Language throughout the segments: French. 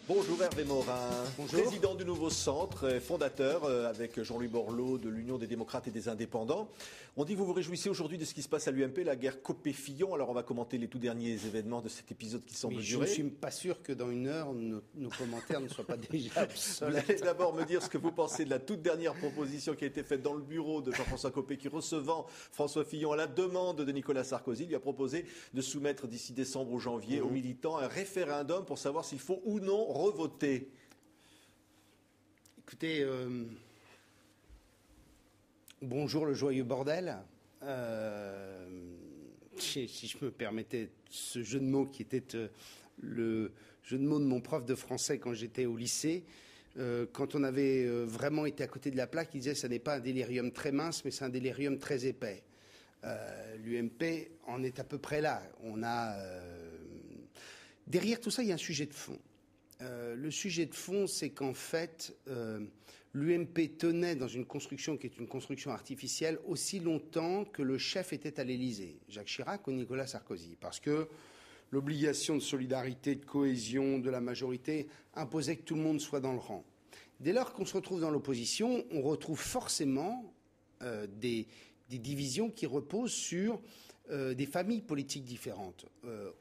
Bonjour Hervé Morin, Bonjour. Président du nouveau centre, fondateur avec Jean-Louis Borloo de l'Union des démocrates et des indépendants. On dit que vous vous réjouissez aujourd'hui de ce qui se passe à l'UMP, la guerre Copé-Fillon. Alors on va commenter les tout derniers événements de cet épisode qui semble durer. Je ne suis pas sûr que dans une heure, nos commentaires ne soient pas déjà obsolètes. Vous allez d'abord me dire ce que vous pensez de la toute dernière proposition qui a été faite dans le bureau de Jean-François Copé, qui, recevant François Fillon à la demande de Nicolas Sarkozy, lui a proposé de soumettre d'ici décembre ou janvier aux militants un référendum pour savoir s'il faut ou non revoter. Écoutez, bonjour le joyeux bordel. Si je me permettais ce jeu de mots qui était le jeu de mots de mon prof de français quand j'étais au lycée, quand on avait vraiment été à côté de la plaque, il disait « ça n'est pas un délirium très mince, mais c'est un délirium très épais ». L'UMP en est à peu près là. Derrière tout ça, il y a un sujet de fond. Le sujet de fond, c'est qu'en fait, l'UMP tenait dans une construction qui est une construction artificielle aussi longtemps que le chef était à l'Élysée, Jacques Chirac ou Nicolas Sarkozy, parce que l'obligation de solidarité, de cohésion de la majorité imposait que tout le monde soit dans le rang. Dès lors qu'on se retrouve dans l'opposition, on retrouve forcément des divisions qui reposent sur des familles politiques différentes.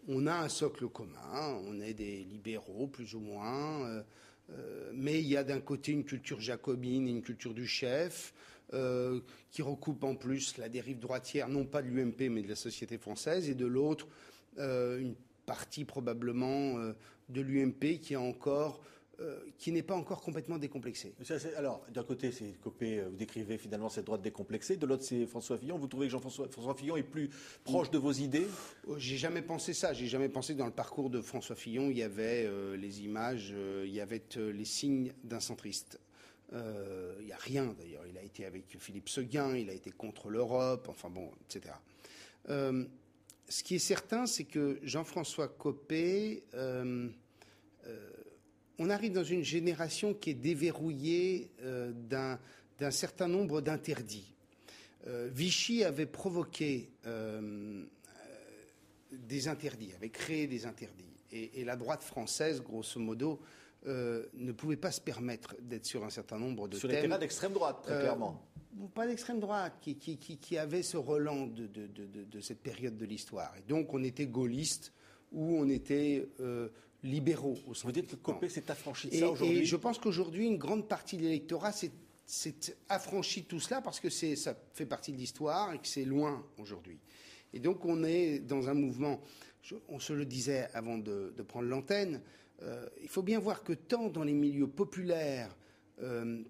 On a un socle commun, on est des libéraux plus ou moins, mais il y a d'un côté une culture jacobine et une culture du chef qui recoupe en plus la dérive droitière, non pas de l'UMP mais de la société française, et de l'autre une partie probablement de l'UMP qui n'est pas encore complètement décomplexée. Alors, d'un côté, c'est Copé, vous décrivez finalement cette droite décomplexée. De l'autre, c'est François Fillon. Vous trouvez que François Fillon est plus proche de vos idées ? J'ai jamais pensé ça. J'ai jamais pensé que dans le parcours de François Fillon, il y avait les images, il y avait les signes d'un centriste. Il n'y a rien, d'ailleurs. Il a été avec Philippe Séguin, il a été contre l'Europe, enfin bon, etc. Ce qui est certain, c'est que Jean-François Copé... on arrive dans une génération qui est déverrouillée d'un certain nombre d'interdits. Vichy avait provoqué des interdits, avait créé des interdits. Et la droite française, grosso modo, ne pouvait pas se permettre d'être sur un certain nombre de thèmes. Sur les terrains d'extrême droite, très clairement. Pas d'extrême droite, qui avait ce relent de cette période de l'histoire. Et donc on était gaulliste ou on était... libéraux au sens. Vous dites que Copé s'est affranchi de ça aujourd'hui ? Et je pense qu'aujourd'hui, une grande partie de l'électorat s'est affranchi de tout cela parce que ça fait partie de l'histoire et que c'est loin aujourd'hui. Et donc on est dans un mouvement, on se le disait avant de prendre l'antenne, il faut bien voir que tant dans les milieux populaires,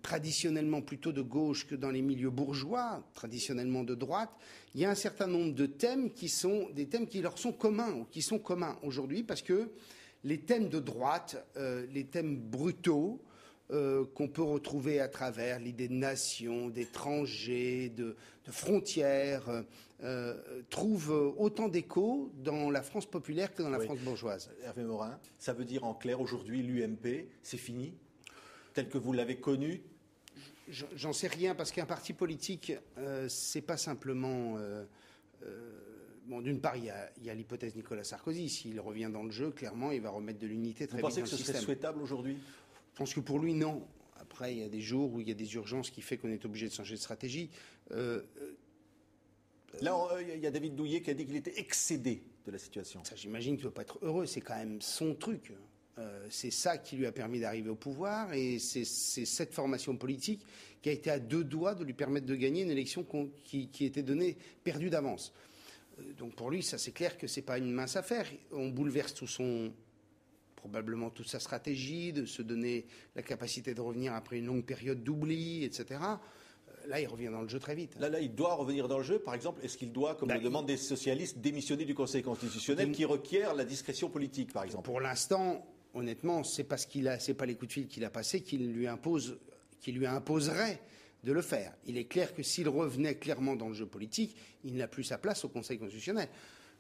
traditionnellement plutôt de gauche que dans les milieux bourgeois, traditionnellement de droite, il y a un certain nombre de thèmes qui sont des thèmes qui leur sont communs ou qui sont communs aujourd'hui parce que les thèmes de droite, les thèmes brutaux qu'on peut retrouver à travers l'idée de nation, d'étrangers, de frontières, trouvent autant d'écho dans la France populaire que dans la France bourgeoise. Hervé Morin, ça veut dire en clair aujourd'hui l'UMP, c'est fini ? Tel que vous l'avez connu ? J'en sais rien parce qu'un parti politique, c'est pas simplement... Bon, d'une part, il y a l'hypothèse Nicolas Sarkozy. S'il revient dans le jeu, clairement, il va remettre de l'unité très vite dans le système. Vous pensez que ce serait souhaitable aujourd'hui ? Je pense que pour lui, non. Après, il y a des jours où il y a des urgences qui fait qu'on est obligé de changer de stratégie. Là, il y a David Douillet qui a dit qu'il était excédé de la situation. Ça, j'imagine qu'il ne doit pas être heureux. C'est quand même son truc. C'est ça qui lui a permis d'arriver au pouvoir et c'est cette formation politique qui a été à deux doigts de lui permettre de gagner une élection qui était donnée perdue d'avance. Donc pour lui, ça c'est clair que c'est pas une mince affaire. On bouleverse probablement toute sa stratégie, de se donner la capacité de revenir après une longue période d'oubli, etc. Là, il revient dans le jeu très vite. Là, il doit revenir dans le jeu. Par exemple, est-ce qu'il doit, comme le demandent des socialistes, démissionner du Conseil constitutionnel qui requiert la discrétion politique, par exemple ? Pour l'instant, honnêtement, c'est pas les coups de fil qu'il a passés qui lui imposerait de le faire. Il est clair que s'il revenait clairement dans le jeu politique, il n'a plus sa place au Conseil constitutionnel.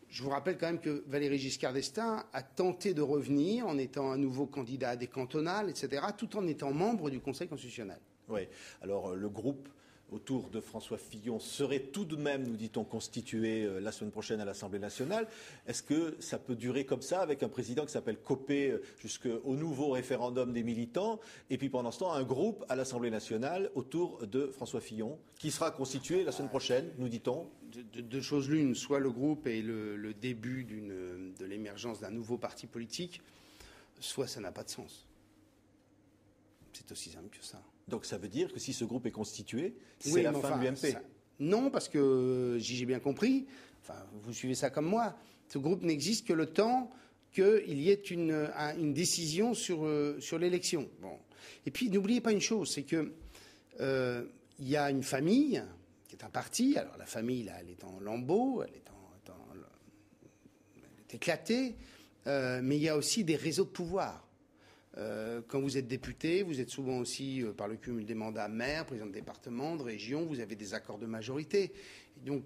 Je vous rappelle quand même que Valéry Giscard d'Estaing a tenté de revenir en étant à nouveau candidat à des cantonales, etc., tout en étant membre du Conseil constitutionnel. Oui. Alors, le groupe autour de François Fillon serait tout de même, nous dit-on, constitué la semaine prochaine à l'Assemblée nationale. Est-ce que ça peut durer comme ça, avec un président qui s'appelle Copé jusqu'au nouveau référendum des militants, et puis pendant ce temps, un groupe à l'Assemblée nationale autour de François Fillon, qui sera constitué la semaine prochaine, nous dit-on? Deux choses l'une, soit le groupe est le début de l'émergence d'un nouveau parti politique, soit ça n'a pas de sens. C'est aussi simple que ça. Donc ça veut dire que si ce groupe est constitué, c'est la fin de l'UMP. Non, parce que, j'ai bien compris, vous suivez ça comme moi, ce groupe n'existe que le temps qu'il y ait une décision sur l'élection. Bon. Et puis n'oubliez pas une chose, c'est que il y a une famille qui est un parti. Alors la famille, là, elle est en lambeaux, elle est éclatée, mais il y a aussi des réseaux de pouvoir. Quand vous êtes député, vous êtes souvent aussi, par le cumul des mandats, maire, président de département, de région, vous avez des accords de majorité. Et donc,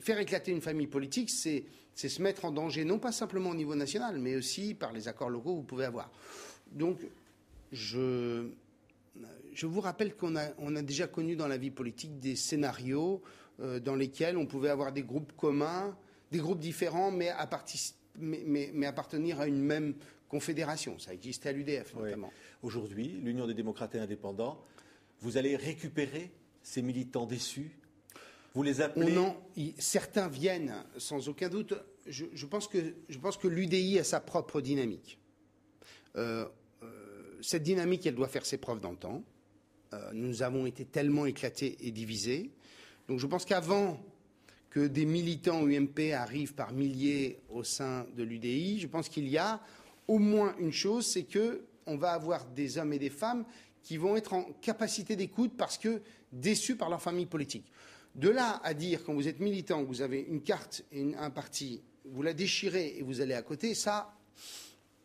faire éclater une famille politique, c'est se mettre en danger, non pas simplement au niveau national, mais aussi par les accords locaux que vous pouvez avoir. Donc, je vous rappelle qu'on a déjà connu dans la vie politique des scénarios dans lesquels on pouvait avoir des groupes communs, des groupes différents, mais appartenir à une même confédération. Ça existait à l'UDF, notamment. Aujourd'hui, l'Union des démocrates et indépendants, vous allez récupérer ces militants déçus? Vous les appelez? Non, certains viennent, sans aucun doute. Je pense que l'UDI a sa propre dynamique. Cette dynamique, elle doit faire ses preuves dans le temps. Nous avons été tellement éclatés et divisés. Donc je pense qu'avant que des militants UMP arrivent par milliers au sein de l'UDI, je pense qu'il y a au moins une chose, c'est qu'on va avoir des hommes et des femmes qui vont être en capacité d'écoute parce que déçus par leur famille politique. De là à dire, quand vous êtes militant, que vous avez une carte et un parti, vous la déchirez et vous allez à côté, ça,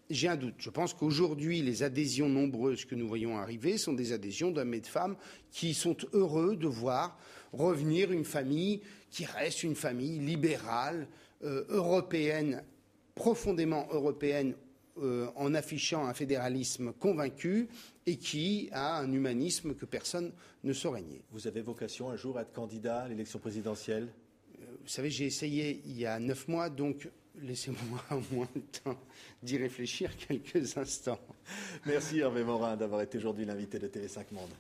j'ai un doute. Je pense qu'aujourd'hui, les adhésions nombreuses que nous voyons arriver sont des adhésions d'hommes et de femmes qui sont heureux de voir revenir une famille qui reste une famille libérale, européenne, profondément européenne, en affichant un fédéralisme convaincu et qui a un humanisme que personne ne saurait nier. Vous avez vocation un jour à être candidat à l'élection présidentielle? Vous savez, j'ai essayé il y a 9 mois, donc laissez-moi au moins le temps d'y réfléchir quelques instants. Merci Hervé Morin d'avoir été aujourd'hui l'invité de TV5 Monde.